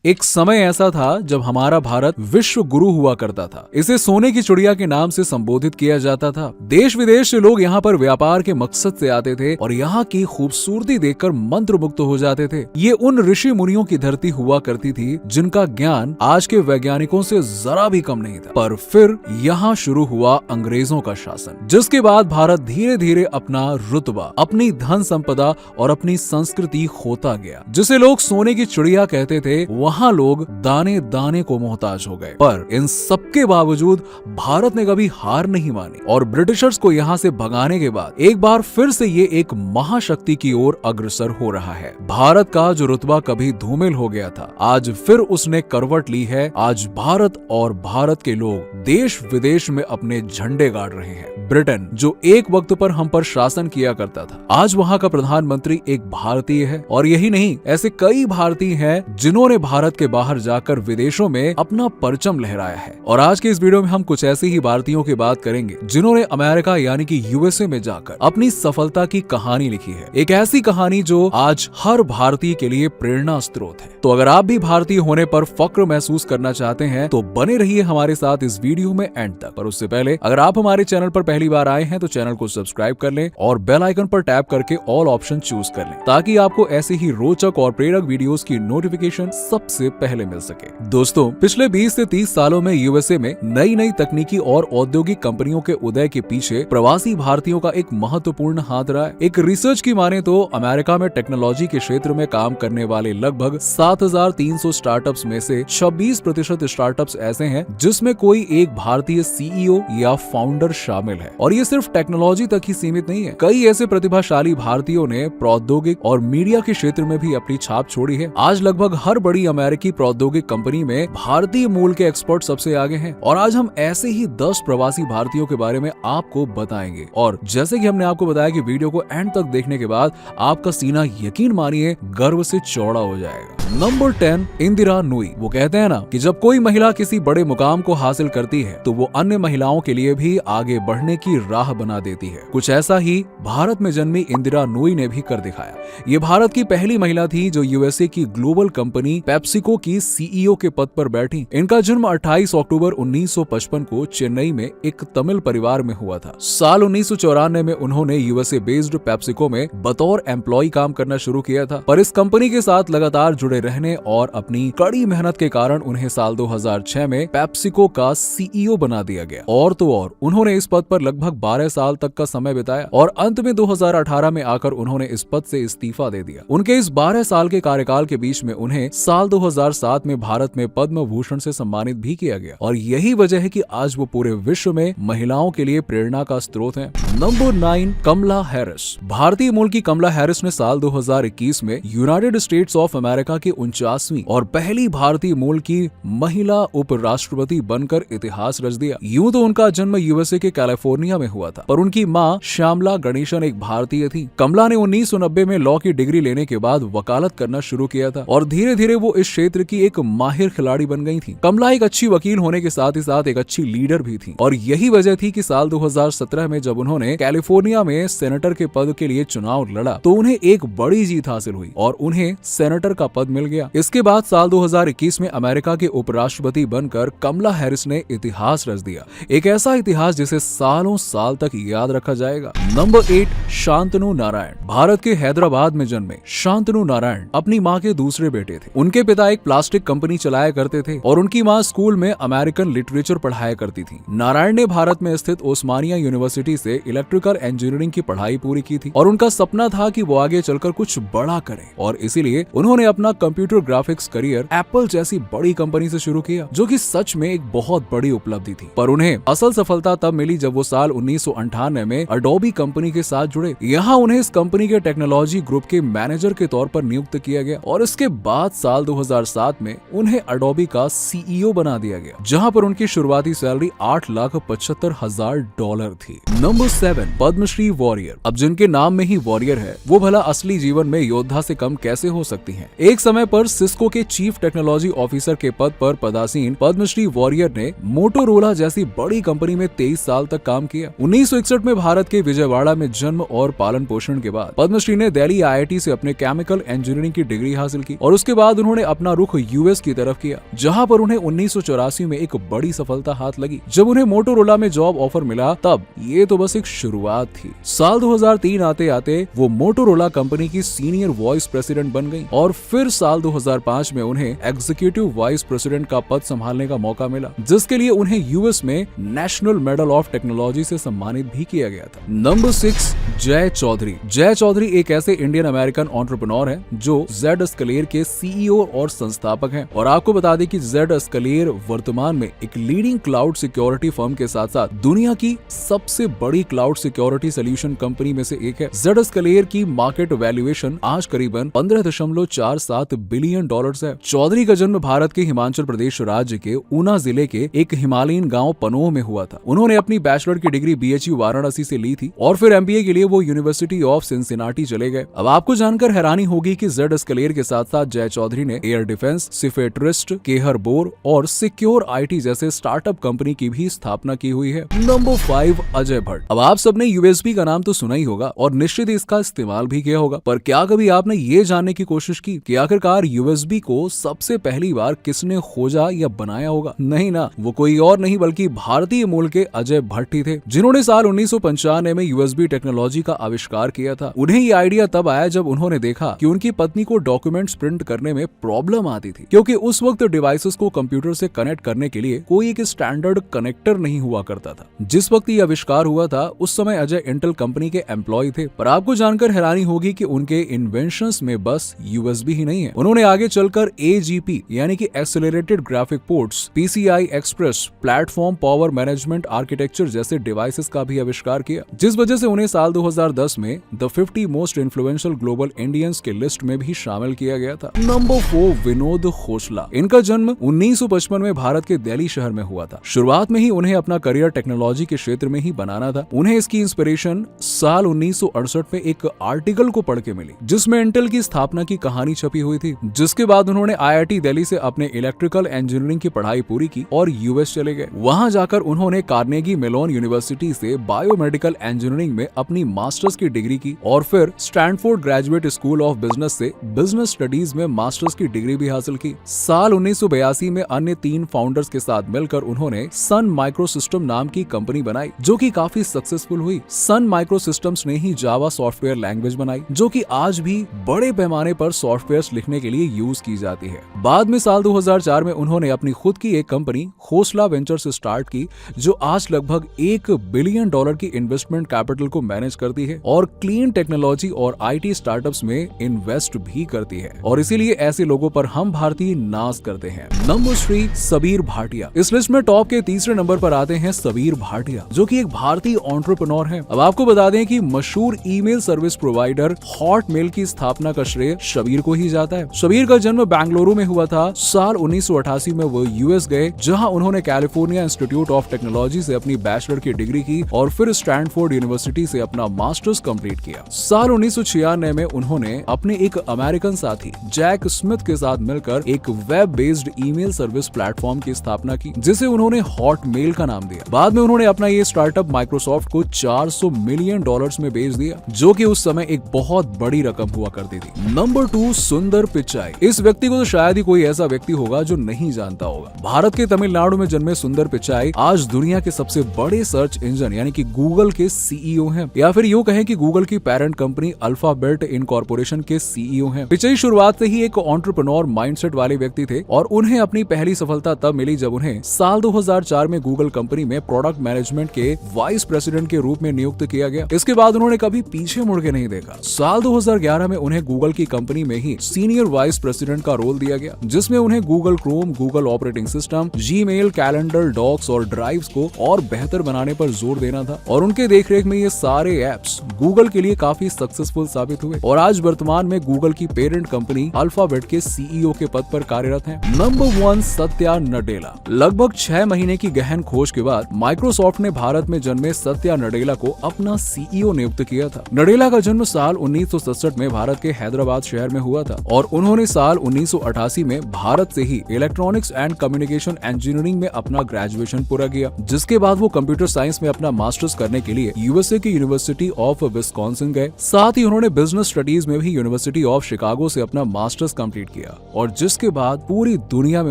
एक समय ऐसा था जब हमारा भारत विश्व गुरु हुआ करता था। इसे सोने की चिड़िया के नाम से संबोधित किया जाता था। देश विदेश से लोग यहाँ पर व्यापार के मकसद से आते थे और यहाँ की खूबसूरती देखकर मंत्रमुग्ध हो जाते थे। ये उन ऋषि मुनियों की धरती हुआ करती थी जिनका ज्ञान आज के वैज्ञानिकों से जरा भी कम नहीं था। पर फिर यहाँ शुरू हुआ अंग्रेजों का शासन, जिसके बाद भारत धीरे धीरे अपना रुतबा, अपनी धन संपदा और अपनी संस्कृति खोता गया। जिसे लोग सोने की चिड़िया कहते थे, वहाँ लोग दाने दाने को मोहताज हो गए। पर इन सबके बावजूद भारत ने कभी हार नहीं मानी और ब्रिटिशर्स को यहाँ से भगाने के बाद एक बार फिर से ये एक महाशक्ति की ओर अग्रसर हो रहा है। भारत का जो रुतबा कभी धूमिल हो गया था, आज फिर उसने करवट ली है। आज भारत और भारत के लोग देश विदेश में अपने झंडे गाड़ रहे हैं। ब्रिटेन, जो एक वक्त पर हम पर शासन किया करता था, आज वहाँ का प्रधानमंत्री एक भारतीय है। और यही नहीं, ऐसे कई भारतीय हैं जिन्होंने भारत के बाहर जाकर विदेशों में अपना परचम लहराया है। और आज के इस वीडियो में हम कुछ ऐसे ही भारतीयों की बात करेंगे जिन्होंने अमेरिका यानी कि यूएसए में जाकर अपनी सफलता की कहानी लिखी है। एक ऐसी कहानी जो आज हर भारतीय के लिए प्रेरणा स्रोत है। तो अगर आप भी भारतीय होने पर फक्र महसूस करना चाहते हैं तो बने रहिए हमारे साथ इस वीडियो में एंड तक। पर उससे पहले अगर आप हमारे चैनल पर पहली बार आए हैं तो चैनल को सब्सक्राइब कर लें और बेल आइकन पर टैप करके ऑल ऑप्शन चूज कर लें, ताकि आपको ऐसे ही रोचक और प्रेरक वीडियोस की नोटिफिकेशन सबसे पहले मिल सके। दोस्तों, पिछले 20 से 30 सालों में यूएसए में नई नई तकनीकी और औद्योगिक कंपनियों के उदय के पीछे प्रवासी भारतीयों का एक महत्वपूर्ण हाथ रहा है। एक रिसर्च की माने तो अमेरिका में टेक्नोलॉजी के क्षेत्र में काम करने वाले लगभग 7,300 स्टार्टअप्स में से 26% स्टार्टअप्स ऐसे हैं जिसमें कोई एक भारतीय सीईओ या फाउंडर शामिल है। और ये सिर्फ टेक्नोलॉजी तक ही सीमित नहीं है। कई ऐसे प्रतिभाशाली भारतीयों ने प्रौद्योगिक और मीडिया के क्षेत्र में भी अपनी छाप छोड़ी है। आज लगभग हर बड़ी अमेरिकी प्रौद्योगिक कंपनी में भारतीय मूल के एक्सपर्ट सबसे आगे हैं। और आज हम ऐसे ही 10 प्रवासी भारतीयों के बारे में आपको बताएंगे। और जैसे कि हमने आपको बताया कि वीडियो को एंड तक देखने के बाद आपका सीना, यकीन मानिए, गर्व से चौड़ा हो जाएगा। नंबर 10, इंदिरा नूई। वो कहते हैं ना कि जब कोई महिला किसी बड़े मुकाम को हासिल करती है तो वो अन्य महिलाओं के लिए भी आगे बढ़ने की राह बना देती है। कुछ ऐसा ही भारत में जन्मी इंदिरा नूई ने भी कर दिखाया। ये भारत की पहली महिला थी जो यूएसए की ग्लोबल कंपनी पेप्सिको की सीईओ के पद पर बैठी। इनका जन्म 28 अक्टूबर 1955 को चेन्नई में एक तमिल परिवार में हुआ था। साल 1994 में उन्होंने यूएसए बेस्ड पेप्सिको में बतौर एम्प्लॉय काम करना शुरू किया था। पर इस कंपनी के साथ लगातार जुड़े रहने और अपनी कड़ी मेहनत के कारण उन्हें साल 2006 में पेप्सिको का सीईओ बना दिया गया। और तो और उन्होंने इस पद पर लगभग 12 साल तक का समय बिताया और अंत में 2018 में आकर उन्होंने इस पद से इस्तीफा दे दिया। उनके इस 12 साल के कार्यकाल के बीच में उन्हें साल 2007 में भारत में पद्म भूषण से सम्मानित भी किया गया। और यही वजह है कि आज वो पूरे विश्व में महिलाओं के लिए प्रेरणा का स्रोत है। नंबर 9, कमला हैरिस। भारतीय मूल की कमला हैरिस ने साल 2021 में यूनाइटेड स्टेट्स ऑफ अमेरिका की 49वीं और पहली भारतीय मूल की महिला उपराष्ट्रपति बनकर इतिहास रच दिया। यूं तो उनका जन्म यूएसए के कैलिफोर्निया में हुआ था, पर उनकी मां श्यामला गणेशन एक भारतीय थी। कमला ने 1990 में लॉ की डिग्री लेने के बाद वकालत करना शुरू किया था और धीरे धीरे वो इस क्षेत्र की एक माहिर खिलाड़ी बन गई थी। कमला एक अच्छी वकील होने के साथ ही साथ एक अच्छी लीडर भी थी। और यही वजह थी कि साल 2017 में जब उन्होंने कैलिफोर्निया में सेनेटर के पद के लिए चुनाव लड़ा तो उन्हें एक बड़ी जीत हासिल हुई और उन्हें सेनेटर का पद मिल गया। इसके बाद साल 2021 में अमेरिका के उपराष्ट्रपति बनकर कमला हैरिस ने इतिहास रच दिया। एक ऐसा इतिहास जिसे सालों साल तक याद रखा जाएगा। नंबर 8, शांतनु नारायण। भारत के हैदराबाद में जन्मे शांतनु नारायण अपनी माँ के दूसरे बेटे थे। उनके पिता एक प्लास्टिक कंपनी चलाया करते थे और उनकी माँ स्कूल में अमेरिकन लिटरेचर पढ़ाया करती थी। नारायण ने भारत में स्थित ओस्मानिया यूनिवर्सिटी से इलेक्ट्रिकल इंजीनियरिंग की पढ़ाई पूरी की थी और उनका सपना था कि वो आगे चलकर कुछ बड़ा करें। और इसीलिए उन्होंने अपना कंप्यूटर ग्राफिक्स करियर एप्पल जैसी बड़ी कंपनी से शुरू किया, जो कि सच में एक बहुत बड़ी उपलब्धि थी। पर उन्हें असल सफलता तब मिली जब वो साल 1998 में अडोबी कंपनी के साथ जुड़े। यहाँ उन्हें इस कंपनी के टेक्नोलॉजी ग्रुप के मैनेजर के तौर पर नियुक्त किया गया और इसके बाद साल 2007 में उन्हें अडोबी का सीईओ बना दिया गया, जहाँ पर उनकी शुरुआती सैलरी $8,75,000 थी। नंबर 7, पद्मश्री वॉरियर। अब जिनके नाम में ही वॉरियर है, वो भला असली जीवन में योद्धा से कम कैसे हो सकती हैं? एक समय पर सिस्को के चीफ टेक्नोलॉजी ऑफिसर के पद पर पदासीन पद्मश्री वॉरियर ने मोटोरोला जैसी बड़ी कंपनी में 23 साल तक काम किया। 1961 में भारत के विजयवाड़ा में जन्म और पालन पोषण के बाद पद्मश्री ने दिल्ली आईआईटी से अपने केमिकल इंजीनियरिंग की डिग्री हासिल की और उसके बाद उन्होंने अपना रुख यूएस की तरफ किया, जहां पर उन्हें 1984 में एक बड़ी सफलता हाथ लगी। जब उन्हें मोटोरोला में जॉब ऑफर मिला तब ये तो बस एक शुरुआत थी। साल 2003 आते आते वो मोटोरोला कंपनी की सीनियर वाइस प्रेसिडेंट बन गई और फिर साल 2005 में उन्हें एग्जीक्यूटिव वाइस प्रेसिडेंट का पद संभालने का मौका मिला, जिसके लिए उन्हें यूएस में नेशनल मेडल ऑफ टेक्नोलॉजी से सम्मानित भी किया गया था। नंबर 6, जय चौधरी। जय चौधरी एक ऐसे इंडियन अमेरिकन एंटरप्रेन्योर हैं जो Zscaler के सीईओ और संस्थापक हैं। और आपको बता दें कि Zscaler वर्तमान में एक लीडिंग क्लाउड सिक्योरिटी फर्म के साथ साथ दुनिया की सबसे बड़ी क्लाउड सिक्योरिटी सोल्यूशन कंपनी में से एक है। Zscaler की मार्केट वैल्यूएशन आज करीबन 15.47 बिलियन डॉलर्स है। चौधरी का जन्म भारत के हिमाचल प्रदेश राज्य के ऊना जिले के एक हिमालयन गांव पनोह में हुआ था। उन्होंने अपनी बैचलर की डिग्री BHU वाराणसी से ली थी और फिर MBA के लिए वो यूनिवर्सिटी ऑफ सिंसिनाटी चले गए। अब आपको जानकर हैरानी होगी कि Zscaler के साथ साथ जय चौधरी ने एयर डिफेंस, सिफेट्रिस्ट, केहर बोर और सिक्योर IT जैसे स्टार्टअप कंपनी की भी स्थापना की हुई है। नंबर 5, अजय भट्ट। अब आप सबने USB का नाम तो सुना ही होगा और निश्चित ही इसका इस्तेमाल भी किया होगा, पर क्या कभी आपने ये जानने की कोशिश की कि आखिरकार USB को सबसे पहली बार किसने खोजा या बनाया होगा? नहीं ना, वो कोई और नहीं बल्कि भारतीय मूल के अजय भट्ट ही थे, जिन्होंने साल 1995 में USB टेक्नोलॉजी का आविष्कार किया था। उन्हें ये आइडिया तब आया जब उन्होंने देखा कि उनकी पत्नी को डॉक्यूमेंट्स प्रिंट करने में प्रॉब्लम आती थी, क्योंकि उस वक्त डिवाइसेस को कंप्यूटर से कनेक्ट करने के लिए कोई एक स्टैंडर्ड कनेक्टर नहीं हुआ करता था। जिस वक्त ये आविष्कार हुआ था उस समय अजय इंटेल कंपनी के एम्प्लॉय थे, पर आपको जानकर हैरानी होगी कि उनके इन्वेंशंस में बस USB ही नहीं है, उन्होंने आगे चलकर AGP यानी कि accelerated graphic ports, PCI express, platform power management architecture जैसे डिवाइसेस का भी आविष्कार किया, जिस वजह से उन्हें साल 2010 में the 50 most influential global Indians के लिस्ट में भी शामिल किया गया था। नंबर 4, विनोद खोसला। इनका जन्म 1955 में भारत के दिल्ली शहर में हुआ था। शुरुआत में ही उन्हें अपना करियर टेक्नोलॉजी के क्षेत्र में ही बनाना था। उन्हें इसकी इंस्पिरेशन साल 1968 में एक आर्टिकल को पढ़ के मिली, जिसमें इंटेल की स्थापना की कहानी छपी हुई थी। जिसके बाद उन्होंने IIT दिल्ली से अपने इलेक्ट्रिकल इंजीनियरिंग की पढ़ाई पूरी की और US चले गए। वहां जाकर उन्होंने कार्नेगी मेलोन यूनिवर्सिटी से बायोमेडिकल इंजीनियरिंग में अपनी मास्टर्स की डिग्री की और फिर Stanford graduate school of business से बिजनेस स्टडीज में मास्टर्स की डिग्री भी हासिल की। साल 1982 में अन्य 3 फाउंडर्स के साथ मिलकर उन्होंने सन माइक्रोसिस्टम नाम की कंपनी बनाई, जो कि काफी सक्सेसफुल हुई। सन माइक्रोसिस्टम्स ने ही जावा सॉफ्टवेयर लैंग्वेज बनाई, जो कि आज भी बड़े पैमाने पर सॉफ्टवेयर लिखने के लिए यूज की जाती है। बाद में साल 2004 में उन्होंने अपनी खुद की एक कंपनी खोसला वेंचर्स स्टार्ट की, जो आज लगभग $1 बिलियन की इन्वेस्टमेंट कैपिटल को मैनेज करती है और क्लीन टेक्नोलॉजी और IT स्टार्टअप्स में इन्वेस्ट भी करती है, और इसीलिए ऐसे लोगों पर हम भारतीय नाज करते हैं। नंबर 3, सबीर भाटिया। इस लिस्ट में टॉप के तीसरे नंबर पर आते हैं सबीर भाटिया, जो कि एक भारतीय एंटरप्रेन्योर हैं। अब आपको बता दें कि मशहूर ईमेल सर्विस प्रोवाइडर हॉटमेल की स्थापना का श्रेय सबीर को ही जाता है। सबीर का जन्म बेंगलुरु में हुआ था। साल 1988 में वो US गए, जहां उन्होंने कैलिफोर्निया इंस्टीट्यूट ऑफ टेक्नोलॉजी से अपनी बैचलर की डिग्री की और फिर स्टैनफोर्ड यूनिवर्सिटी से अपना मास्टर्स कंप्लीट किया। साल 1996 में उन्होंने अपने एक अमेरिकन साथी जैक स्मिथ के साथ मिलकर एक web based email service platform की स्थापना की, जिसे उन्होंने हॉटमेल का नाम दिया। बाद में उन्होंने अपना ये स्टार्टअप माइक्रोसॉफ्ट को $400 मिलियन में बेच दिया, जो कि उस समय एक बहुत बड़ी रकम हुआ करती थी। नंबर 2, सुंदर पिचाई। इस व्यक्ति को तो शायद ही कोई ऐसा व्यक्ति होगा जो नहीं जानता होगा। भारत के तमिलनाडु में जन्मे सुंदर पिचाई आज दुनिया के सबसे बड़े सर्च इंजन यानी कि गूगल के CEO हैं, या फिर यूं कहें कि गूगल की पेरेंट कंपनी अल्फाबेट इनकॉर्पोरेशन के CEO हैं। पिचाई शुरुआत से ही एक एंटरप्रेन्योर माइंडसेट वाले व्यक्ति थे और उन्हें अपनी पहली सफलता तब मिली जब उन्हें साल 2004 में गूगल कंपनी में प्रोडक्ट मैनेजमेंट के वाइस प्रेसिडेंट के रूप में नियुक्त किया गया। इसके बाद उन्होंने कभी पीछे मुड़ के नहीं देखा। साल 2011 में उन्हें गूगल की कंपनी में ही सीनियर वाइस प्रेसिडेंट का रोल दिया गया, जिसमें उन्हें Google Chrome, Google operating system, Gmail, calendar, docs और ड्राइव्स को और बेहतर बनाने पर जोर देना था। और उनके देखरेख में ये सारे एप्स गूगल के लिए काफी सक्सेसफुल साबित हुए और आज वर्तमान में गूगल की पेरेंट कंपनी अल्फाबेट के CEO के पद पर कार्यरत हैं। नंबर 1, सत्या नडेला। लगभग 6 महीने की गहन खोज के बाद माइक्रोसॉफ्ट ने भारत में जन्मे सत्या नडेला को अपना CEO नियुक्त किया था। नडेला का जन्म साल 1967 में भारत के हैदराबाद शहर में हुआ था और उन्होंने साल 1988 में भारत से ही इलेक्ट्रॉनिक्स एंड कम्युनिकेशन इंजीनियरिंग में अपना ग्रेजुएशन पूरा किया, जिसके बाद वो कंप्यूटर साइंस में अपना मास्टर्स करने के लिए USA की यूनिवर्सिटी ऑफ विस्कॉन्सिन गए। साथ ही उन्होंने बिजनेस स्टडीज में भी यूनिवर्सिटी ऑफ शिकागो से अपना मास्टर्स कंप्लीट किया। किया और जिसके बाद पूरी दुनिया में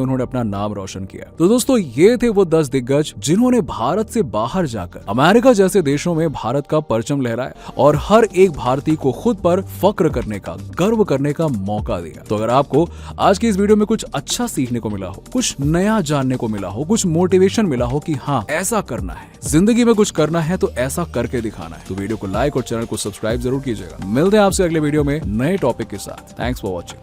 उन्होंने अपना नाम रोशन किया। तो दोस्तों ये थे वो 10 दिग्गज जिन्होंने भारत से बाहर जाकर अमेरिका जैसे देशों में भारत का परचम लहराया और हर एक भारतीय को खुद पर फक्र करने का, गर्व करने का मौका दिया। तो अगर आपको आज की इस वीडियो में कुछ अच्छा सीखने को मिला हो, कुछ नया जानने को मिला हो, कुछ मोटिवेशन मिला हो कि हाँ ऐसा करना है, जिंदगी में कुछ करना है तो ऐसा करके दिखाना है, तो वीडियो को लाइक और चैनल को सब्सक्राइब जरूर कीजिएगा। मिलते हैं आपसे अगले वीडियो में नए टॉपिक के साथ। Thanks for watching.